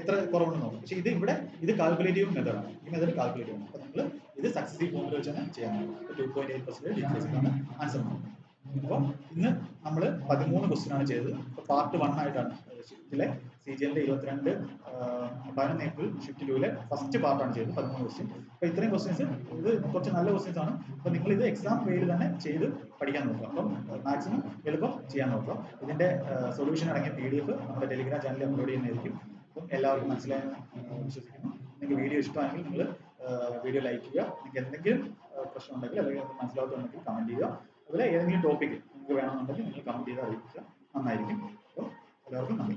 എത്ര കുറവുണ്ടെന്ന് നോക്കും. പക്ഷെ ഇവിടെ ഇത് കാൽക്കുലേറ്റീവ് മെത്തേഡാണ്. ഈ മെത്തേഡ് കാൽക്കുലേറ്റീവ് ആണ്. അപ്പൊ നിങ്ങൾ ഇത് സക്സസീവ് ഫോമിൽ വെച്ച് തന്നെ ചെയ്യാൻ. 2.8% ഡിക്രീസ് ആണ് ആൻസർ. അപ്പോൾ ഇന്ന് നമ്മൾ 13 ക്വസ്റ്റ്യൻ ആണ് ചെയ്തത്. അപ്പോൾ പാർട്ട് 1 ആയിട്ടാണ് ഷിഫ്റ്റിലെ CGL 22 11 ഏപ്രിൽ ഷിഫ്റ്റ് 2 ഫസ്റ്റ് പാർട്ടാണ് ചെയ്തത് 13 ക്വസ്റ്റ്യൻ. അപ്പോൾ ഇത്രയും ക്വസ്റ്റ്യൻസ് ഇത് കുറച്ച് നല്ല ക്വസ്റ്റ്യൻസ് ആണ്. അപ്പോൾ നിങ്ങൾ ഇത് എക്സാം വേയിൽ തന്നെ ചെയ്ത് പഠിക്കാൻ നോക്കുക. അപ്പം മാക്സിമം എളുപ്പം ചെയ്യാൻ നോക്കുക. ഇതിന്റെ സൊല്യൂഷൻ അടങ്ങിയ PDF നമ്മുടെ ടെലിഗ്രാം ചാനലിൽ അപ്ലോഡ് ചെയ്യുന്നതായിരിക്കും. അപ്പം എല്ലാവർക്കും മനസ്സിലായെന്ന് വിശ്വസിക്കുന്നു. നിങ്ങൾക്ക് വീഡിയോ ഇഷ്ടമാണെങ്കിൽ നിങ്ങൾ വീഡിയോ ലൈക്ക് ചെയ്യുക. നിങ്ങൾക്ക് എന്തെങ്കിലും പ്രശ്നം ഉണ്ടെങ്കിൽ അല്ലെങ്കിൽ മനസ്സിലാവുന്നുണ്ടെങ്കിൽ കമന്റ് ചെയ്യുക. അതുപോലെ ഏതെങ്കിലും ടോപ്പിക് നിങ്ങൾക്ക് വേണമെന്നുണ്ടെങ്കിൽ നിങ്ങൾ കമന്റ് ചെയ്ത് അറിയിക്കുക, നന്നായിരിക്കും. അപ്പോൾ എല്ലാവർക്കും നന്ദി.